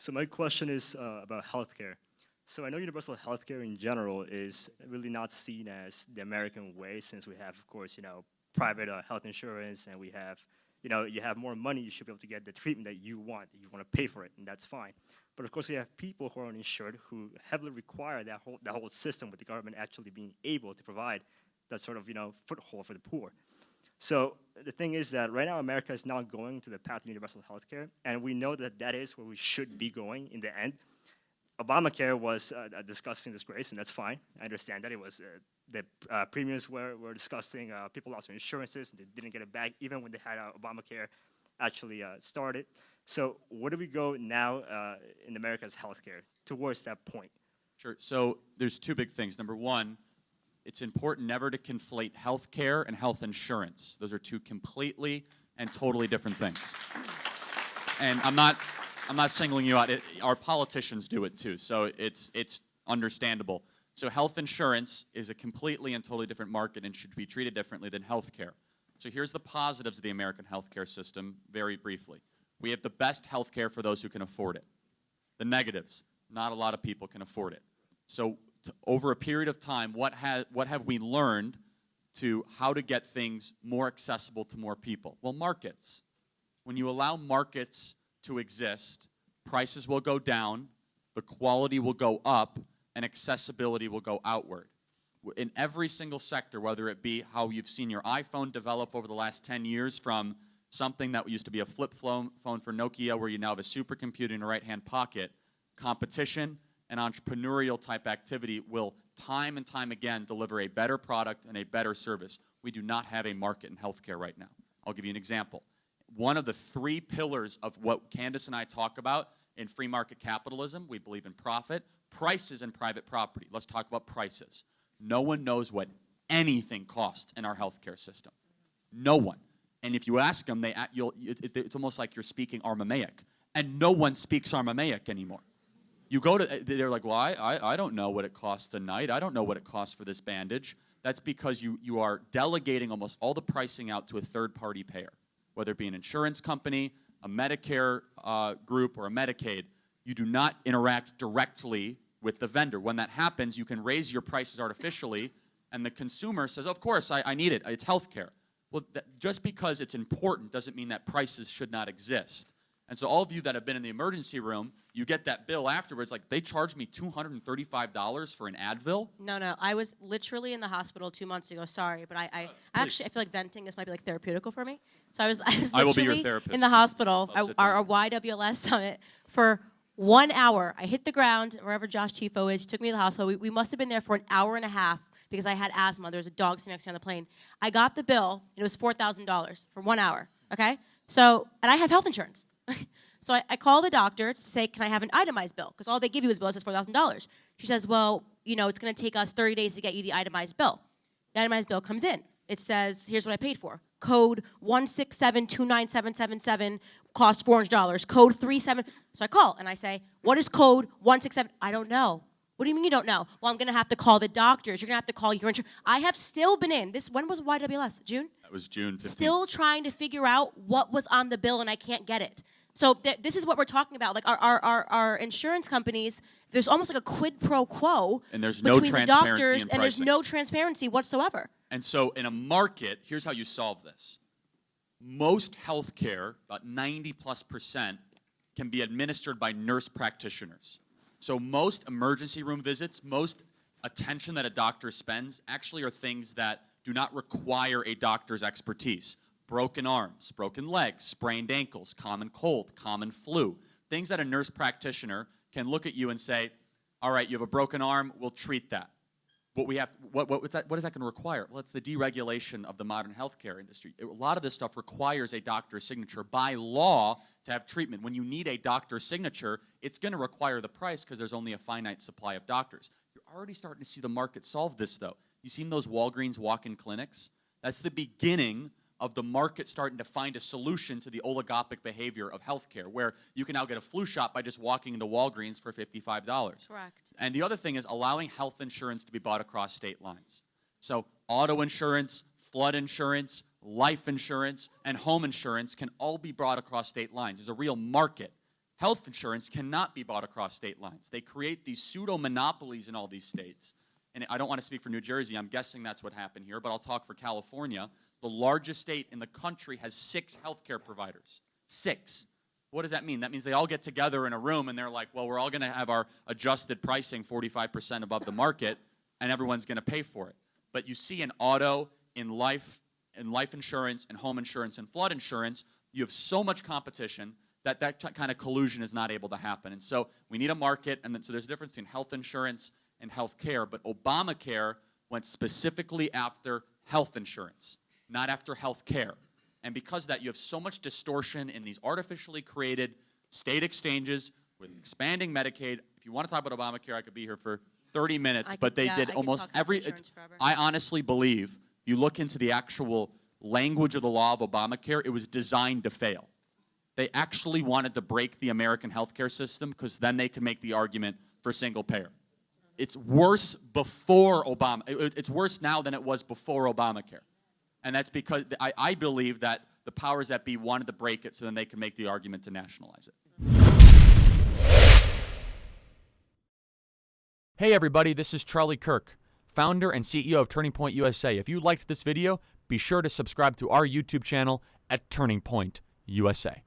So my question is about healthcare. So I know universal healthcare in general is really not seen as the American way, since we have, of course, private health insurance, and we have, you have more money, you should be able to get the treatment that you want to pay for it, and that's fine. But of course, we have people who are uninsured who heavily require that whole system, with the government actually being able to provide that sort of, foothold for the poor. So the thing is that right now America is now going to the path of universal healthcare, and we know that that is where we should be going in the end. ObamaCare was a disgusting disgrace, and that's fine. I understand that it was the premiums were disgusting. People lost their insurances; they didn't get it back, even when they had ObamaCare actually started. So where do we go now in America's healthcare towards that point? Sure. So there's two big things. Number one, it's important never to conflate healthcare and health insurance. Those are two completely and totally different things. And I'm not singling you out. Our politicians do it too, so it's understandable. So health insurance is a completely and totally different market and should be treated differently than healthcare. So here's the positives of the American healthcare system, very briefly. We have the best healthcare for those who can afford it. The negatives, not a lot of people can afford it. So over a period of time, what have we learned to how to get things more accessible to more people? Well, markets. When you allow markets to exist, prices will go down, the quality will go up, and accessibility will go outward. In every single sector, whether it be how you've seen your iPhone develop over the last 10 years from something that used to be a flip phone for Nokia, where you now have a supercomputer in your right-hand pocket, competition and entrepreneurial type activity will time and time again deliver a better product and a better service. We do not have a market in healthcare right now. I'll give you an example. One of the three pillars of what Candace and I talk about in free market capitalism, we believe in profit, prices, and private property. Let's talk about prices. No one knows what anything costs in our healthcare system. No one. And if you ask them, it's almost like you're speaking Aramaic. And no one speaks Aramaic anymore. You go to, they're like, well, I don't know what it costs a night. I don't know what it costs for this bandage. That's because you are delegating almost all the pricing out to a third-party payer, whether it be an insurance company, a Medicare group, or a Medicaid. You do not interact directly with the vendor. When that happens, you can raise your prices artificially, and the consumer says, of course, I need it. It's healthcare. Well, just because it's important doesn't mean that prices should not exist. And so all of you that have been in the emergency room, you get that bill afterwards, like they charged me $235 for an Advil. No, I was literally in the hospital 2 months ago, sorry, but I actually, I feel like venting, this might be like therapeutical for me. So I was will be your literally therapist. in the hospital, our YWLS summit, for 1 hour. I hit the ground, wherever Josh Chifo is, he took me to the hospital. We must have been there for an hour and a half because I had asthma. There was a dog sitting next to me on the plane. I got the bill, and it was $4,000 for 1 hour, okay? So, and I have health insurance. So I call the doctor to say, can I have an itemized bill? Because all they give you is bill that says $4,000. She says, well, it's going to take us 30 days to get you the itemized bill. The itemized bill comes in. It says, here's what I paid for. Code 167-29777 cost $400. Code 37. So I call and I say, what is code 167? I don't know. What do you mean you don't know? Well, I'm going to have to call the doctors. You're going to have to call your insurance. I have still been in. When was YWLS? June? That was June 15th. Still trying to figure out what was on the bill, and I can't get it. So this is what we're talking about. Like our insurance companies, there's almost like a quid pro quo and there's no between the doctors, and there's no transparency whatsoever. And so in a market, here's how you solve this. Most healthcare, about 90+%, can be administered by nurse practitioners. So most emergency room visits, most attention that a doctor spends actually are things that do not require a doctor's expertise. Broken arms, broken legs, sprained ankles, common cold, common flu. Things that a nurse practitioner can look at you and say, all right, you have a broken arm, we'll treat that. What is that going to require? Well, it's the deregulation of the modern healthcare industry. A lot of this stuff requires a doctor's signature by law to have treatment. When you need a doctor's signature, it's going to require the price because there's only a finite supply of doctors. You're already starting to see the market solve this, though. You seen those Walgreens walk-in clinics? That's the beginning of the market starting to find a solution to the oligopolistic behavior of healthcare, where you can now get a flu shot by just walking into Walgreens for $55. Correct. And the other thing is allowing health insurance to be bought across state lines. So auto insurance, flood insurance, life insurance, and home insurance can all be brought across state lines. There's a real market. health insurance cannot be bought across state lines. They create these pseudo-monopolies in all these states. And I don't want to speak for New Jersey. I'm guessing that's what happened here, but I'll talk for California. The largest state in the country has 6 healthcare providers. 6. What does that mean? That means they all get together in a room and they're like, well, we're all going to have our adjusted pricing 45% above the market, and everyone's going to pay for it. But you see in auto, in life insurance, and home insurance, and flood insurance, you have so much competition that kind of collusion is not able to happen. And so we need a market, and then, so there's a difference between health insurance and health care. But Obamacare went specifically after health insurance, not after health care. And because of that, you have so much distortion in these artificially created state exchanges with expanding Medicaid. If you want to talk about Obamacare, I could be here for 30 minutes, but they did almost every. I honestly believe, you look into the actual language of the law of Obamacare, it was designed to fail. They actually wanted to break the American healthcare system because then they could make the argument for single payer. It's worse before Obama. It's worse now than it was before Obamacare. And that's because I believe that the powers that be wanted to break it so then they can make the argument to nationalize it. Hey everybody, this is Charlie Kirk, founder and CEO of Turning Point USA. If you liked this video, be sure to subscribe to our YouTube channel at Turning Point USA.